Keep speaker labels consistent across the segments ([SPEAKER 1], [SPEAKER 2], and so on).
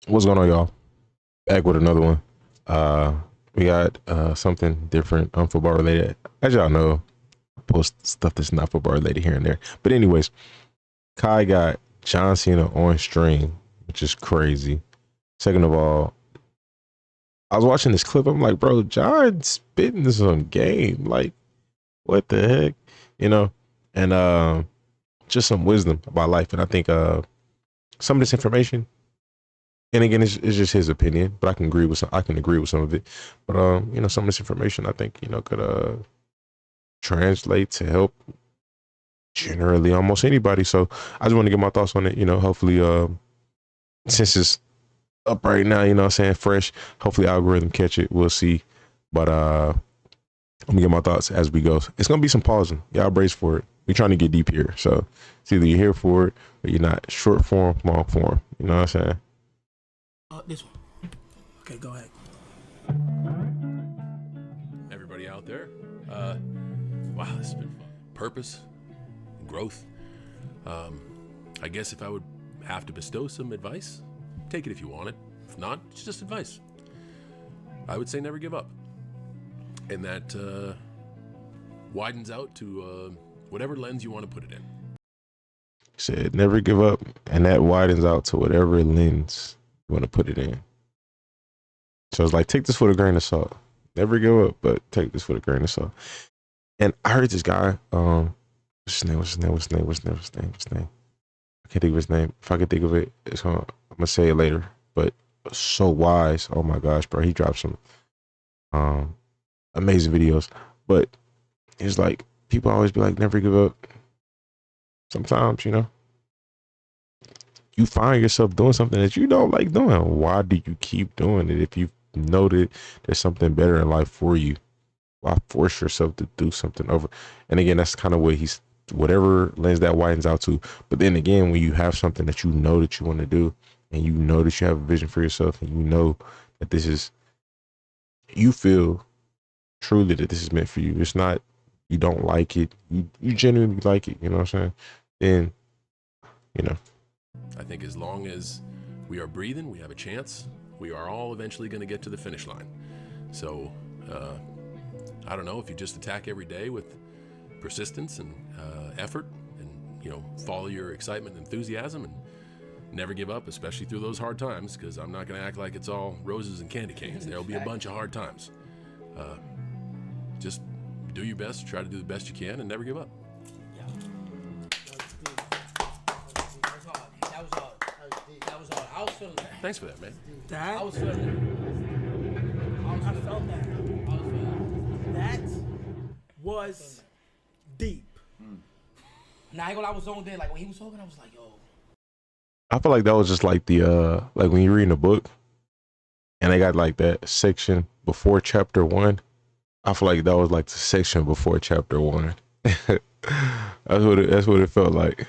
[SPEAKER 1] What's going on, y'all? Back with another one. Uh, we got something different, football related. As y'all know, I post stuff that's not football related here and there. But anyways, Kai got John Cena on stream, which is crazy. Second of all, I was watching this clip. I'm like, bro, John's spitting some game. Like, what the heck, you know? And just some wisdom about life. And I think some of this information, and again, it's just his opinion, but I can agree with some of it. But some of this information I think could translate to help generally almost anybody. So I just want to get my thoughts on it. Hopefully, since it's up right now, what I'm saying, fresh. Hopefully, algorithm catch it. We'll see. But I'm gonna get my thoughts as we go. It's gonna be some pausing. Y'all brace for it. We're trying to get deep here, so it's either you're here for it or you're not. Short form, long form. You know what I'm saying?
[SPEAKER 2] This one. Okay, go ahead.
[SPEAKER 3] Everybody out there, wow, this has been fun. Purpose, growth. I guess if I would have to bestow some advice, take it if you want it. If not, it's just advice. I would say never give up. And that widens out to whatever lens you want to put it in.
[SPEAKER 1] Said never give up, and that widens out to whatever lens you want to put it in. So it's like, take this with a grain of salt. Never give up, but take this with a grain of salt. And I heard this guy, what's his name? I can't think of his name. If I can think of it, I'm gonna say it later. But so wise. Oh my gosh, bro. He dropped some amazing videos. But it's like, people always be like, never give up. Sometimes, you find yourself doing something that you don't like doing. Why do you keep doing it if you know that there's something better in life for you? Why force yourself to do something over? And again, that's kind of what whatever lens that widens out to. But then again, when you have something that you know that you want to do, and you know that you have a vision for yourself, and you know that you feel truly that this is meant for you. It's not, you don't like it. You genuinely like it. You know what I'm saying? Then,
[SPEAKER 3] I think as long as we are breathing, we have a chance. We are all eventually going to get to the finish line. So, I don't know, if you just attack every day with persistence and effort, and follow your excitement and enthusiasm, and never give up, especially through those hard times, because I'm not going to act like it's all roses and candy canes. There'll be a bunch of hard times. Just do your best, try to do the best you can, and never give up.
[SPEAKER 2] That was hard. I was feeling that.
[SPEAKER 3] Thanks for that, man.
[SPEAKER 2] I was feeling that. I felt that. I was feeling that. That was deep. Now, I was zoned in. Like, when he was talking, I was like, yo.
[SPEAKER 1] I feel like that was just like the like when you're reading a book and they got like that section before chapter 1. I feel like that was like the section before chapter 1. That's what it felt like.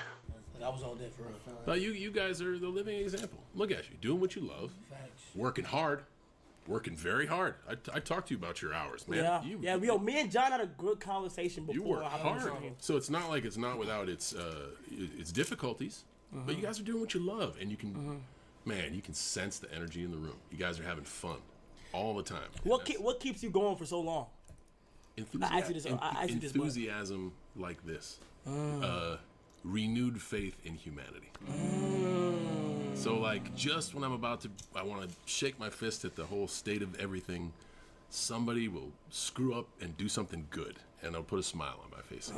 [SPEAKER 2] That was all day for real.
[SPEAKER 3] Well, you guys are the living example. Look at you, doing what you love, working hard, working very hard. I talked to you about your hours, man.
[SPEAKER 2] Yeah. Me and John had a good conversation before.
[SPEAKER 3] You work hard, so it's not like it's not without its difficulties. But you guys are doing what you love, and you can, man, you can sense the energy in the room. You guys are having fun all the time.
[SPEAKER 2] What keeps you going for so long?
[SPEAKER 3] Enthusiasm like this. Renewed faith in humanity. So like, just when I want to shake my fist at the whole state of everything, somebody will screw up and do something good, and they'll put a smile on my face.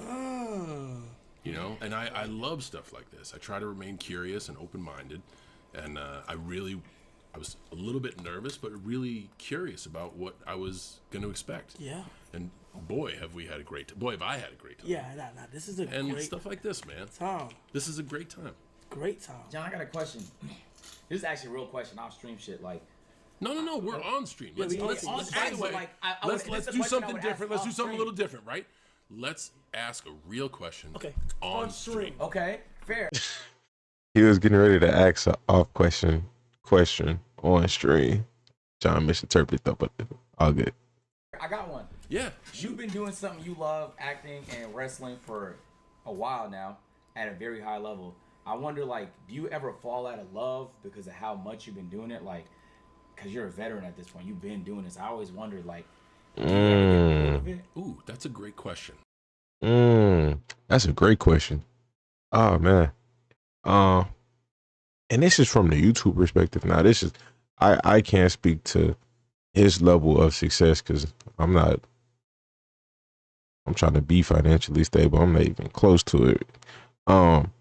[SPEAKER 3] And I love stuff like this. I try to remain curious and open-minded, and I was a little bit nervous, but really curious about what I was going to expect.
[SPEAKER 2] Yeah.
[SPEAKER 3] And boy, have I had a great time.
[SPEAKER 2] Yeah, this is a great
[SPEAKER 3] stuff like this, man.
[SPEAKER 2] Time.
[SPEAKER 3] This is a great time.
[SPEAKER 2] Great time.
[SPEAKER 4] John, I got a question. This is actually a real question. Off stream shit. Like,
[SPEAKER 3] no. We're on stream. Let's do
[SPEAKER 4] question
[SPEAKER 3] something
[SPEAKER 4] I would
[SPEAKER 3] different.
[SPEAKER 4] ask
[SPEAKER 3] Let's do
[SPEAKER 4] off
[SPEAKER 3] something a
[SPEAKER 4] stream.
[SPEAKER 3] little different, right? Let's ask a real question.
[SPEAKER 2] Okay.
[SPEAKER 3] On stream.
[SPEAKER 4] Okay, fair.
[SPEAKER 1] He was getting ready to ask an off question on stream. John misinterpreted though, but all good.
[SPEAKER 4] I got one.
[SPEAKER 3] Yeah.
[SPEAKER 4] You've been doing something you love, acting and wrestling, for a while now at a very high level. I wonder, like, do you ever fall out of love because of how much you've been doing it? Like, because you're a veteran at this point, you've been doing this. I always wondered, like, do you ever get bored of it?
[SPEAKER 3] Ooh, that's a great question.
[SPEAKER 1] That's a great question. Oh man. Um, and this is from the YouTube perspective. Now, this is I can't speak to his level of success because I'm not. I'm trying to be financially stable. I'm not even close to it. Um,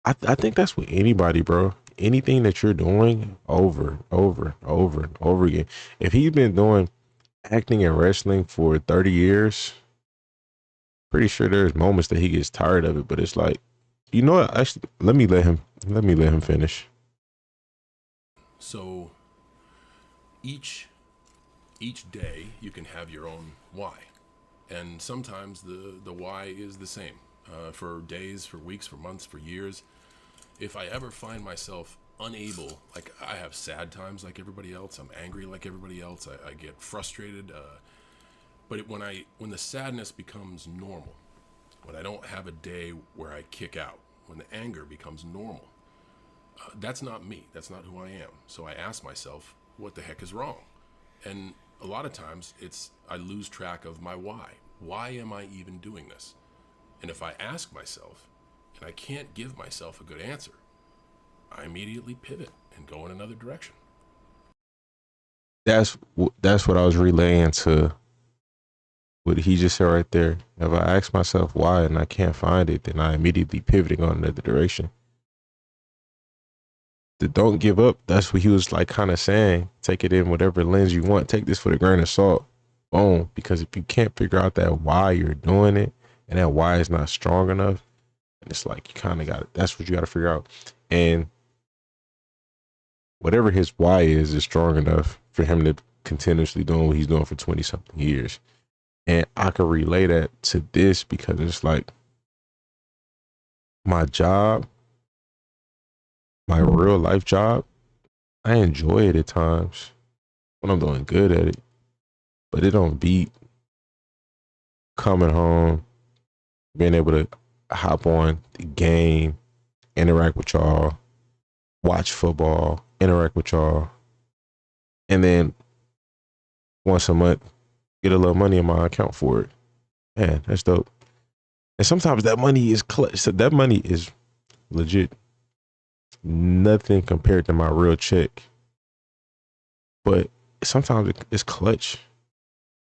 [SPEAKER 1] I think that's with anybody, bro. Anything that you're doing over and over again. If he's been doing acting and wrestling for 30 years, pretty sure there's moments that he gets tired of it. But it's like, you know what? Actually, let me let him finish.
[SPEAKER 3] So each day you can have your own why, and sometimes the why is the same for days, for weeks, for months, for years. If I ever find myself unable, like I have sad times like everybody else, I'm angry like everybody else, I get frustrated, but when the sadness becomes normal, when I don't have a day where I kick out, when the anger becomes normal, that's not me, that's not who I am. So I ask myself, what the heck is wrong? And a lot of times I lose track of my why am I even doing this? And if I ask myself and I can't give myself a good answer, I immediately pivot and go in another direction.
[SPEAKER 1] That's what I was relaying to what he just said right there. If I ask myself why and I can't find it, then I immediately pivoting on another direction. The don't give up. That's what he was like kind of saying. Take it in whatever lens you want. Take this with a grain of salt. Boom. Because if you can't figure out that why you're doing it and that why is not strong enough, and it's like you kind of got it. That's what you got to figure out. And whatever his why is strong enough for him to continuously doing what he's doing for 20 something years. And I can relay that to this because it's like my job, my real life job, I enjoy it at times when I'm doing good at it, but it don't beat coming home, being able to hop on the game, interact with y'all, watch football, interact with y'all, and then once a month get a little money in my account for it. Man, that's dope. And sometimes that money is clutch. So that money is legit nothing compared to my real check. But sometimes it's clutch.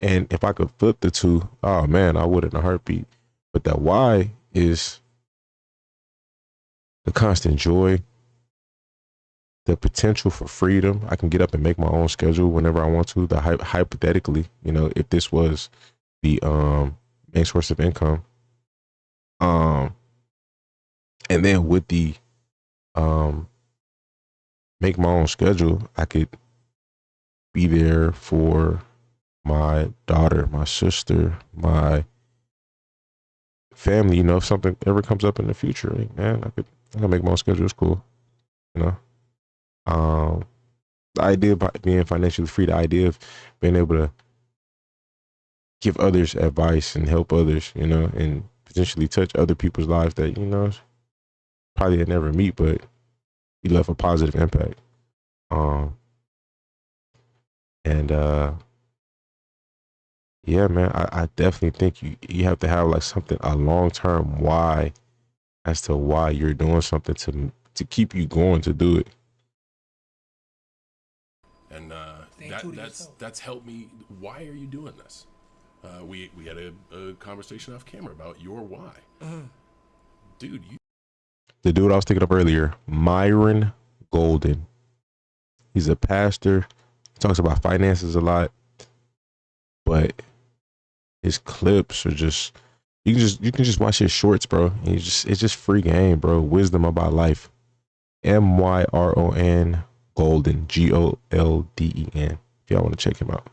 [SPEAKER 1] And if I could flip the two, oh man, I would in a heartbeat. But that why is the constant joy, the potential for freedom. I can get up and make my own schedule whenever I want to. The hypothetically, if this was the main source of income, um, and then with the um make my own schedule, I could be there for my daughter, my sister, my family. If something ever comes up in the future, like, man, I can make my own schedule. It's cool, you know. The idea of being financially free, the idea of being able to give others advice and help others, and potentially touch other people's lives that probably they never meet, but you left a positive impact. Um, and yeah, man, I definitely think you have to have like something, a long term why as to why you're doing something to keep you going to do it.
[SPEAKER 3] And
[SPEAKER 2] Staying true to
[SPEAKER 3] that's
[SPEAKER 2] yourself.
[SPEAKER 3] that's helped me. Why are you doing this? We had a conversation off camera about your why, dude.
[SPEAKER 1] The dude I was thinking of earlier, Myron Golden. He's a pastor. He talks about finances a lot, but his clips are just you can just watch his shorts, bro. And it's just free game, bro. Wisdom about life. Myron Golden, Golden. If y'all want to check him out.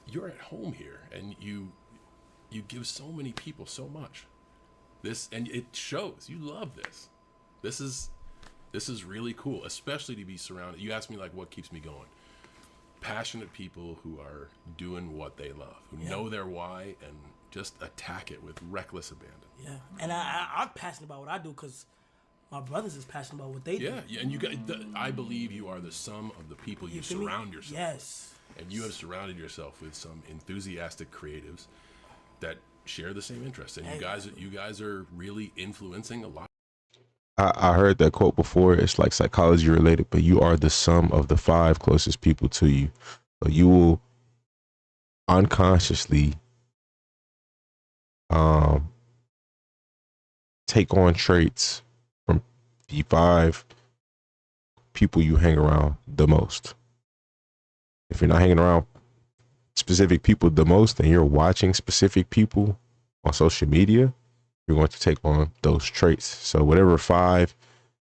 [SPEAKER 3] You're at home here, and you give so many people so much. This, and it shows. You love this. This is really cool, especially to be surrounded. You asked me like what keeps me going. Passionate people who are doing what they love, who know their why, and just attack it with reckless abandon.
[SPEAKER 2] Yeah, and I'm passionate about what I do because my brothers is passionate about what they do.
[SPEAKER 3] Yeah, and you got. I believe you are the sum of the people you
[SPEAKER 2] feel me?
[SPEAKER 3] surround yourself.
[SPEAKER 2] Yes.
[SPEAKER 3] With. And you have surrounded yourself with some enthusiastic creatives that share the same interests, and you guys are really influencing a lot.
[SPEAKER 1] I heard that quote before. It's like psychology related, but you are the sum of the 5 closest people to you. So you will unconsciously take on traits from the 5 people you hang around the most. If you're not hanging around specific people the most and you're watching specific people on social media, you're going to take on those traits. So whatever 5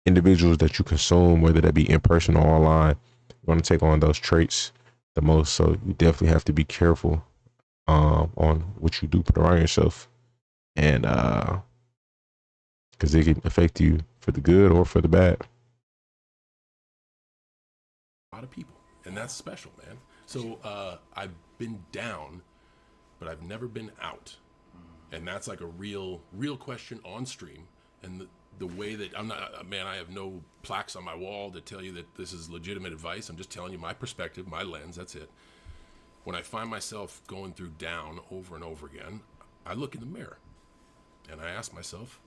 [SPEAKER 1] individuals that you consume, whether that be in person or online, you're going to take on those traits the most. So you definitely have to be careful on what you do put around yourself, and because it can affect you for the good or for the bad.
[SPEAKER 3] A lot of people, and that's special, man. So I've been down, but I've never been out, and that's like a real question on stream. And the way that I'm not, man, I have no plaques on my wall to tell you that this is legitimate advice. I'm just telling you my perspective, my lens. That's it. When I find myself going through down over and over again, I look in the mirror and I ask myself,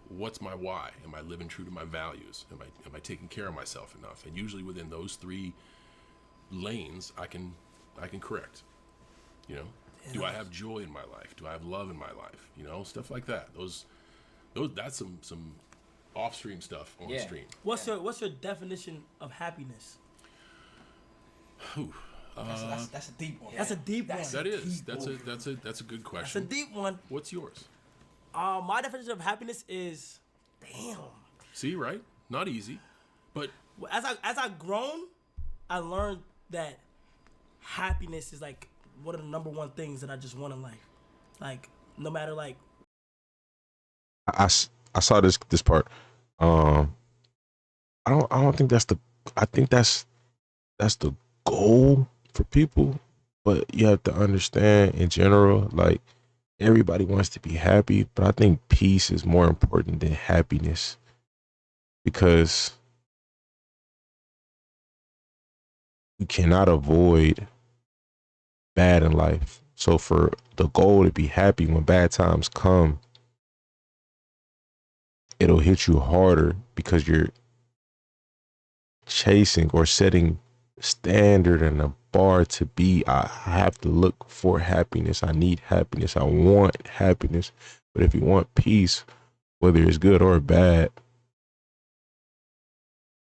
[SPEAKER 3] what's my why? Am I living true to my values? Am I taking care of myself enough? And usually within those 3 lanes, I can correct. You know, do I have joy in my life? Do I have love in my life? You know, stuff like that. Those that's some off stream stuff on stream.
[SPEAKER 2] What's your definition of happiness?
[SPEAKER 3] Whew.
[SPEAKER 4] That's a deep one.
[SPEAKER 2] That's a deep one.
[SPEAKER 3] That is. That's a good question.
[SPEAKER 2] That's a deep one.
[SPEAKER 3] What's yours?
[SPEAKER 2] My definition of happiness is, damn.
[SPEAKER 3] See, right? Not easy, but
[SPEAKER 2] As I grown, I learned that happiness is like one of the number one things that I just want in life. Like no matter like.
[SPEAKER 1] I saw this part. I don't think that's the. I think that's the goal for people, but you have to understand in general, like everybody wants to be happy, but I think peace is more important than happiness, because you cannot avoid bad in life. So for the goal to be happy when bad times come, it'll hit you harder because you're chasing or setting standard and a bar to be. I have to look for happiness. I need happiness. I want happiness. But if you want peace, whether it's good or bad,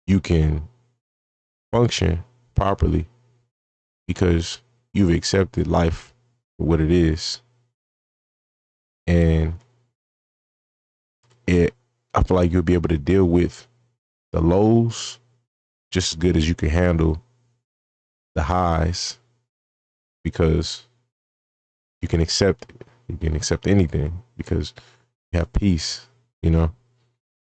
[SPEAKER 1] you can function properly because you've accepted life for what it is. And I feel like you'll be able to deal with the lows just as good as you can handle the highs, because you can accept it. You can accept anything because you have peace, you know.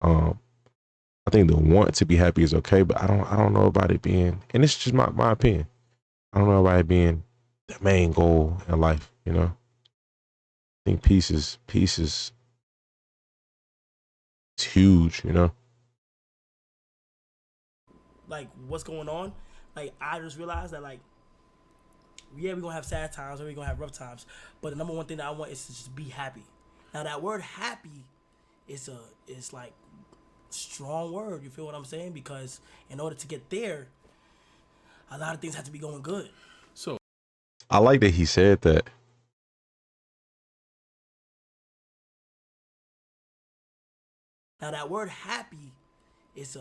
[SPEAKER 1] I think the want to be happy is okay, but I don't know about it being, and it's just my opinion. I don't know about it being the main goal in life, you know. I think peace is it's huge, you know.
[SPEAKER 2] Like what's going on, like I just realized that like, yeah, we're gonna have sad times or we're gonna have rough times, but the number one thing that I want is to just be happy. Now that word happy is like strong word, you feel what I'm saying? Because in order to get there, a lot of things have to be going good.
[SPEAKER 3] So
[SPEAKER 1] I like that he said that.
[SPEAKER 2] Now that word happy is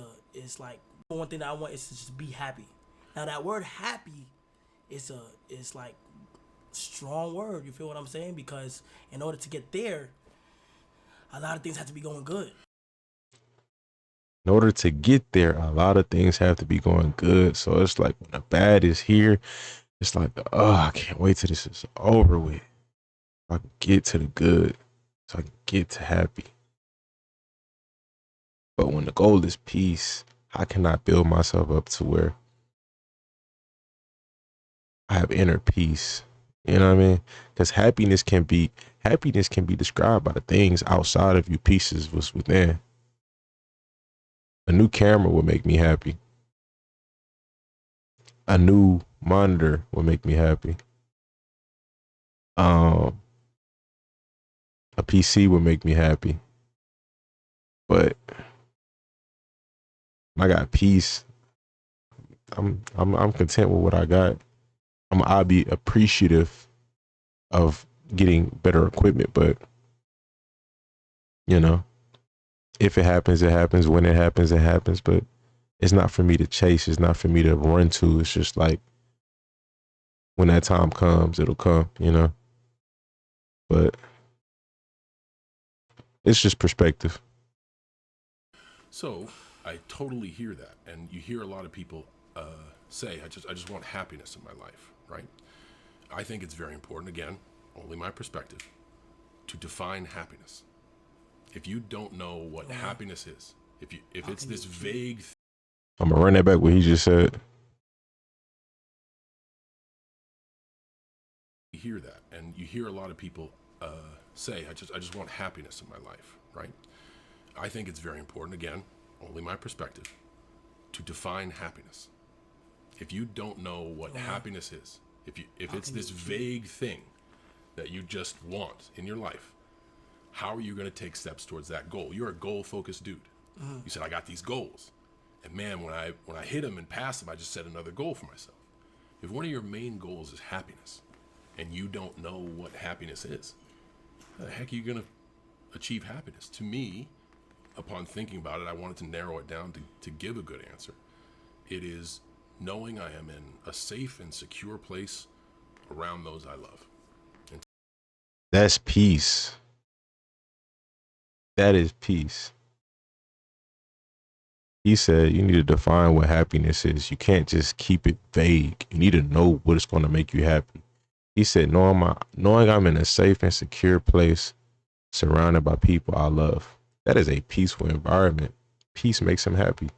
[SPEAKER 2] like one thing that I want is to just be happy. Now that word happy is like strong word, you feel what I'm saying? Because in order to get there, a lot of things have to be going good.
[SPEAKER 1] In order to get there, a lot of things have to be going good. So it's like when the bad is here, it's like, oh, I can't wait till this is over with. So I can get to the good, so I can get to happy. But when the goal is peace, how can I build myself up to where I have inner peace? You know what I mean? Because happiness can be Happiness can be described by the things outside of you, pieces was within. A new camera will make me happy. A new monitor will make me happy. A PC will make me happy. But I got peace. I'm content with what I got. I'll be appreciative of getting better equipment, but you know, if it happens, it happens. When it happens, it happens. But it's not for me to chase. It's not for me to run to. It's just like when that time comes, it'll come, you know. But it's just perspective.
[SPEAKER 3] So I totally hear that, and you hear a lot of people say, I just want happiness in my life, right? I think it's very important, again, only my perspective, to define happiness. If you don't know what happiness is, if it's this vague
[SPEAKER 1] I'm gonna run that back what he just said.
[SPEAKER 3] You hear that, and you hear a lot of people say, I just want happiness in my life, right? I think it's very important, again, only my perspective, to define happiness. If you don't know what happiness is, if it's this vague thing that you just want in your life, how are you going to take steps towards that goal? You're a goal-focused dude. You said, I got these goals. And man, when I hit them and pass them, I just set another goal for myself. If one of your main goals is happiness, and you don't know what happiness is, how the heck are you going to achieve happiness? To me, upon thinking about it, I wanted to narrow it down to give a good answer. It is knowing I am in a safe and secure place around those I love.
[SPEAKER 1] That's peace. That is peace. He said you need to define what happiness is. You can't just keep it vague. You need to know what is going to make you happy. He said, knowing I'm in a safe and secure place surrounded by people I love. That is a peaceful environment. Peace makes him happy.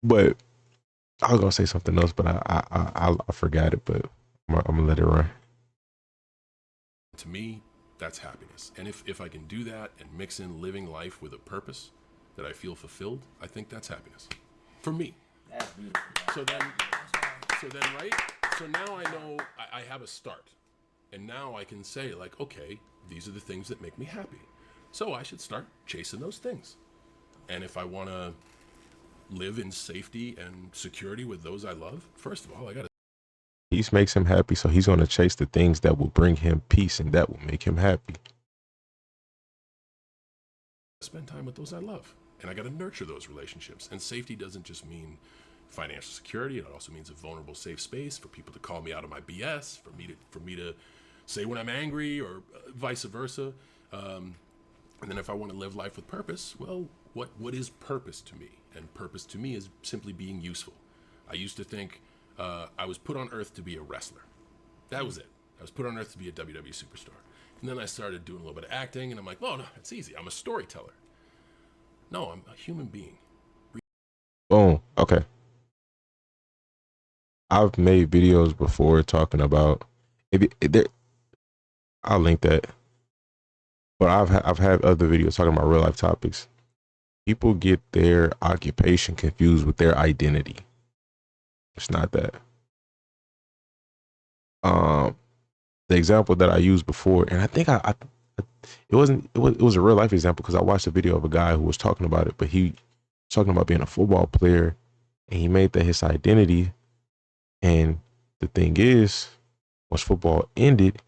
[SPEAKER 1] But I was gonna say something else, but I forgot it. But I'm gonna let it run.
[SPEAKER 3] To me, that's happiness. And if I can do that and mix in living life with a purpose that I feel fulfilled, I think that's happiness. For me.
[SPEAKER 4] That's beautiful.
[SPEAKER 3] So then, right? So now I know I have a start. And now I can say, like, okay, these are the things that make me happy. So I should start chasing those things. And if I want to live in safety and security with those I love, first of all, I got to.
[SPEAKER 1] Peace makes him happy, so he's going to chase the things that will bring him peace and that will make him happy.
[SPEAKER 3] Spend time with those I love. And I got to nurture those relationships. And safety doesn't just mean financial security. It also means a vulnerable, safe space for people to call me out of my BS, for me to say when I'm angry, or vice versa. And then if I want to live life with purpose, well, what is purpose to me? And purpose to me is simply being useful. I used to think I was put on earth to be a wrestler. That was it. I was put on earth to be a WWE superstar. And then I started doing a little bit of acting, and I'm like, oh, no, it's easy. I'm a storyteller. No, I'm a human being.
[SPEAKER 1] Boom. Okay. I've made videos before talking about I'll link that. But I've had other videos talking about real life topics. People get their occupation confused with their identity. It's not that. The example that I used before, and I think it was a real life example because I watched a video of a guy who was talking about it, but he was talking about being a football player, and he made that his identity. And the thing is, once football ended,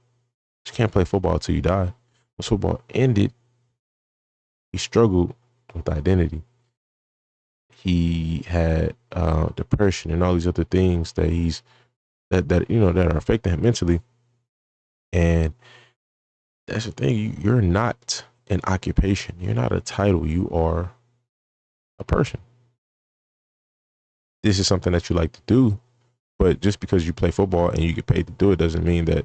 [SPEAKER 1] you can't play football until you die. Once football ended, he struggled with identity. He had depression and all these other things that that are affecting him mentally. And that's the thing. You're not an occupation. You're not a title. You are a person. This is something that you like to do, but just because you play football and you get paid to do it doesn't mean that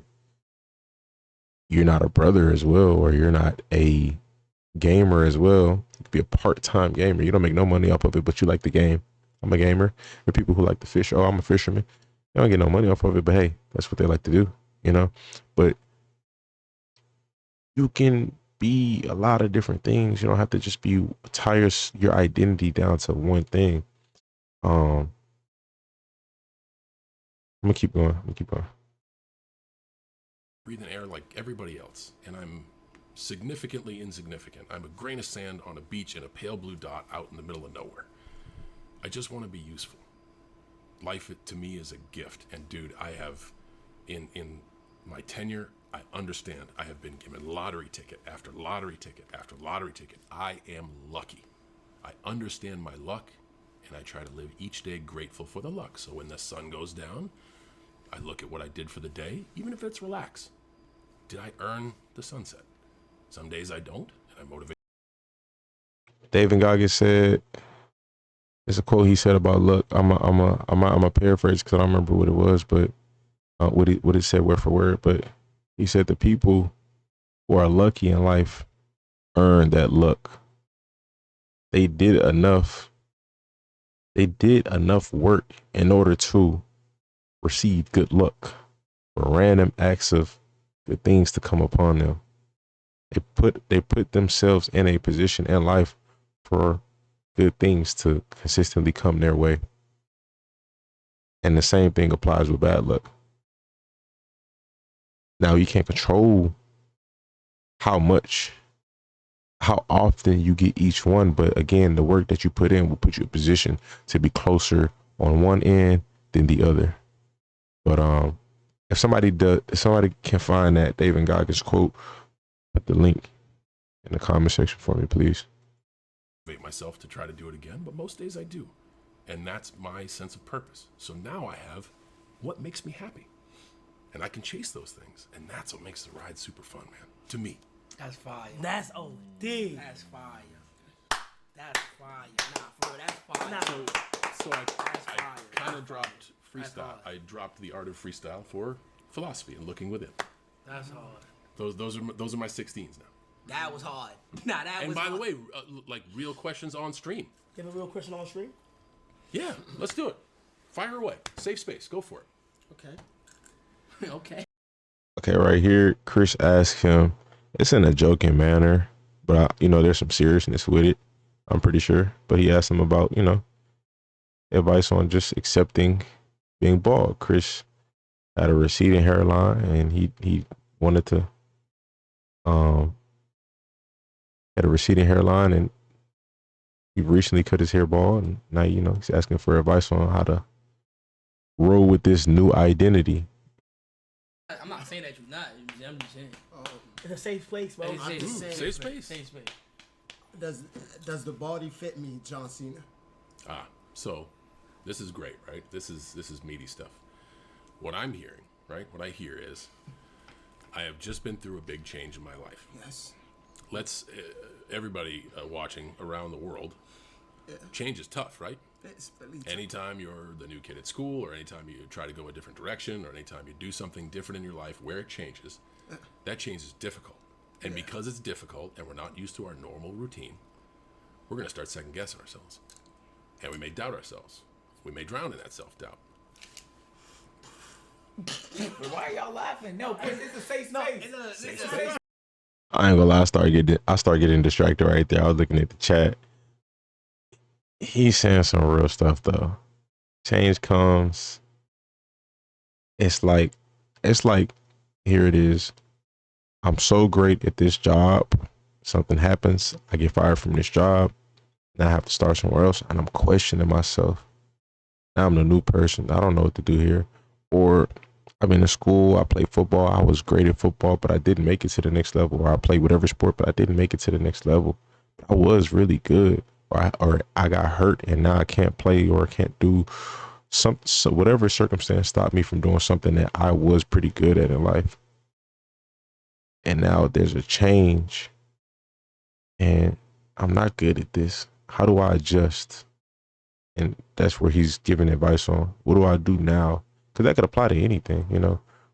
[SPEAKER 1] you're not a brother as well, or you're not a gamer as well. You could be a part-time gamer. You don't make no money off of it, but you like the game. I'm a gamer. There are people who like to fish. Oh, I'm a fisherman. They don't get no money off of it, but hey, that's what they like to do, you know. But you can be a lot of different things. You don't have to just be tie your identity down to one thing. I'm gonna keep going.
[SPEAKER 3] Breathing air like everybody else, and I'm significantly insignificant. I'm a grain of sand on a beach in a pale blue dot out in the middle of nowhere. I just want to be useful. Life to me is a gift, and dude, I have, in my tenure, I understand. I have been given lottery ticket after lottery ticket after lottery ticket. I am lucky. I understand my luck, and I try to live each day grateful for the luck. So when the sun goes down, I look at what I did for the day, even if it's relax. Did I earn the sunset? Some days I don't, and I motivate.
[SPEAKER 1] David Goggins said, it's a quote he said about luck. I'm a paraphrase because I don't remember what it was, but what it said word for word. But he said the people who are lucky in life earn that luck. They did enough work in order to receive good luck, for random acts of good things to come upon them. They put themselves in a position in life for good things to consistently come their way. And the same thing applies with bad luck. Now you can't control how often you get each one, but again, the work that you put in will put you in a position to be closer on one end than the other. But if somebody can find that David Goggins quote, put the link in the comment section for me, please.
[SPEAKER 3] Myself to try to do it again, but most days I do. And that's my sense of purpose. So now I have what makes me happy. And I can chase those things. And that's what makes the ride super fun, man. To me.
[SPEAKER 2] That's fire. That's OD. That's fire. That's fire. Nah, for real, that's fire. Nah.
[SPEAKER 3] So I kind of dropped freestyle. I dropped the art of freestyle for philosophy and looking within.
[SPEAKER 2] That's hard.
[SPEAKER 3] Those are my 16s now.
[SPEAKER 2] That was hard. Nah, that
[SPEAKER 3] and
[SPEAKER 2] was
[SPEAKER 3] by
[SPEAKER 2] hard.
[SPEAKER 3] the way, like real questions on stream.
[SPEAKER 2] You have a real question on stream?
[SPEAKER 3] Yeah, let's do it. Fire away. Safe space. Go for it.
[SPEAKER 2] Okay. Okay.
[SPEAKER 1] Okay, right here, Chris asked him, it's in a joking manner, but there's some seriousness with it, I'm pretty sure. But he asked him about, advice on just accepting being bald. Chris had a receding hairline, and he wanted to had a receding hairline, and he recently cut his hair bald, and now he's asking for advice on how to roll with this new identity.
[SPEAKER 2] I'm not saying that you're not. I'm just saying. It's a safe place, bro.
[SPEAKER 3] Safe space.
[SPEAKER 2] Safe space.
[SPEAKER 5] Does the body fit me, John Cena?
[SPEAKER 3] So this is great, right? This is meaty stuff. What I'm hearing, right? What I hear is, I have just been through a big change in my life.
[SPEAKER 5] Yes.
[SPEAKER 3] Let's everybody watching around the world. Yeah. Change is tough, right?
[SPEAKER 5] It's really tough.
[SPEAKER 3] Anytime you're the new kid at school, or anytime you try to go a different direction, or anytime you do something different in your life where it changes, that change is difficult. And because it's difficult and we're not used to our normal routine, we're going to start second guessing ourselves. And we may doubt ourselves. We may drown in that self-doubt.
[SPEAKER 4] Why are y'all laughing? No, Chris, it's a safe space.
[SPEAKER 2] It's a safe
[SPEAKER 1] I ain't gonna lie, I start getting distracted right there. I was looking at the chat. He's saying some real stuff though. Change comes. It's like here it is. I'm so great at this job. Something happens. I get fired from this job. Now I have to start somewhere else, and I'm questioning myself. Now I'm the new person. I don't know what to do here. Or I've been in school. I played football. I was great at football, but I didn't make it to the next level. Or I played whatever sport, but I didn't make it to the next level. But I was really good. Or I got hurt, and now I can't play or can't do something. So whatever circumstance stopped me from doing something that I was pretty good at in life. And now there's a change, and I'm not good at this. How do I adjust? And that's where he's giving advice on what do I do now? Because that could apply to anything,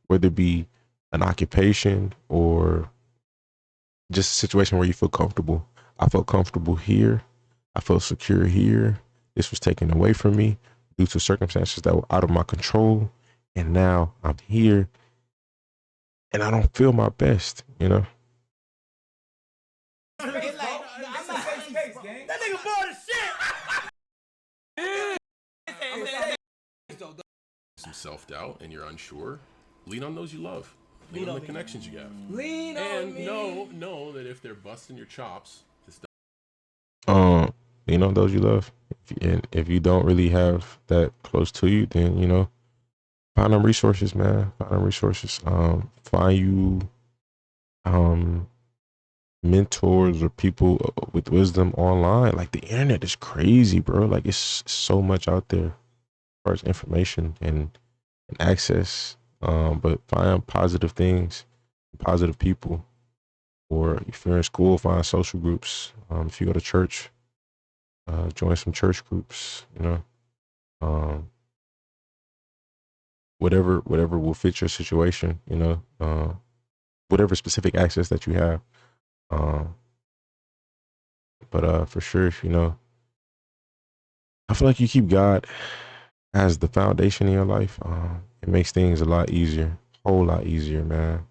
[SPEAKER 1] whether it be an occupation or just a situation where you feel comfortable. I felt comfortable here. I felt secure here. This was taken away from me due to circumstances that were out of my control. And now I'm here and I don't feel my best, you know?
[SPEAKER 2] That nigga bored as shit.
[SPEAKER 3] Some self-doubt and you're unsure, lean on those you love. Lean on the connections you have.
[SPEAKER 2] Lean on me.
[SPEAKER 3] And know that if they're busting your chops, it's
[SPEAKER 1] You know, those you love. If you don't really have that close to you, then, you know, find them resources, man. Find them resources. Find you mentors or people with wisdom online. Like, the internet is crazy, bro. Like, it's so much out there as far as information and access. But find positive things, positive people. Or if you're in school, find social groups. If you go to church, join some church groups, you know. Whatever will fit your situation, you know, whatever specific access that you have. But for sure, you know, I feel like you keep God as the foundation in your life. It makes things a lot easier, a whole lot easier, man.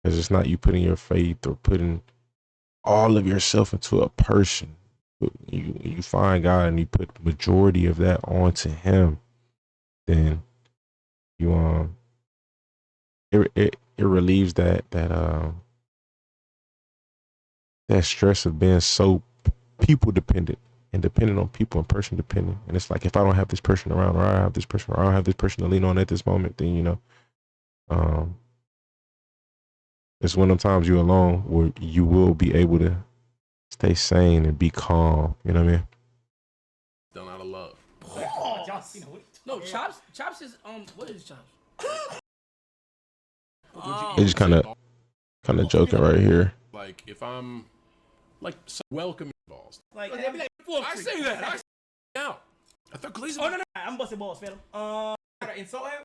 [SPEAKER 1] Because it's not you putting your faith or putting all of yourself into a person. You find God and you put the majority of that onto Him, then you it relieves that stress of being so people dependent and dependent on people and person dependent. And it's like, if I don't have this person around, or I have this person, or I don't have this person to lean on at this moment, then, you know, it's one of the times you're alone where you will be able to stay sane and be calm. You know what I mean?
[SPEAKER 3] done out of love.
[SPEAKER 2] No, Chops is what is Chops?
[SPEAKER 1] It's just kind of joking right here.
[SPEAKER 3] Like, if I'm like welcoming balls.
[SPEAKER 2] Like, they be like,
[SPEAKER 3] I say that. I say out. I thought Gleason.
[SPEAKER 2] Oh no, I'm busting balls, Phantom.
[SPEAKER 4] Insult him?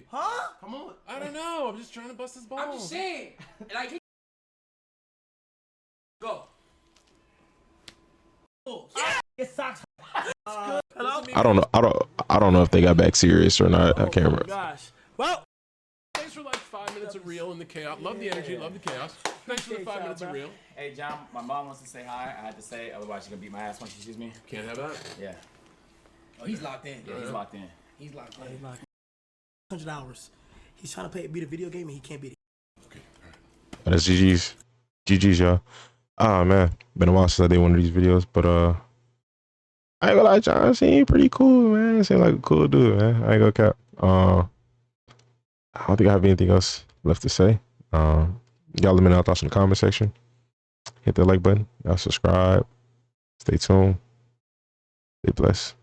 [SPEAKER 2] Huh?
[SPEAKER 3] Come on. I don't know. I'm just trying to bust his balls.
[SPEAKER 2] I'm just saying. Like, go. Yeah. It sucks.
[SPEAKER 1] I don't know if they got back serious or not. I can't remember.
[SPEAKER 2] Gosh. Well,
[SPEAKER 3] thanks for like 5 minutes of real in the chaos. Love the energy. Love the chaos. Thanks for the 5 minutes of real.
[SPEAKER 4] Hey, John, my mom wants to say hi. I had to say, otherwise she's gonna beat my ass when she sees me.
[SPEAKER 3] Can't have that.
[SPEAKER 4] Yeah.
[SPEAKER 2] oh, he's locked in.
[SPEAKER 4] Yeah, he's locked in.
[SPEAKER 2] He's locked in. 100 hours. He's trying to beat a video game and he can't beat it.
[SPEAKER 3] Okay. All right.
[SPEAKER 1] That's GG's, y'all. Ah, man, been a while since I did one of these videos, but I ain't gonna lie, John seemed pretty cool, man. Seemed like a cool dude, man. I ain't gonna cap. I don't think I have anything else left to say. Y'all let me know your thoughts in the comment section. Hit that like button. Y'all subscribe. Stay tuned. Stay blessed.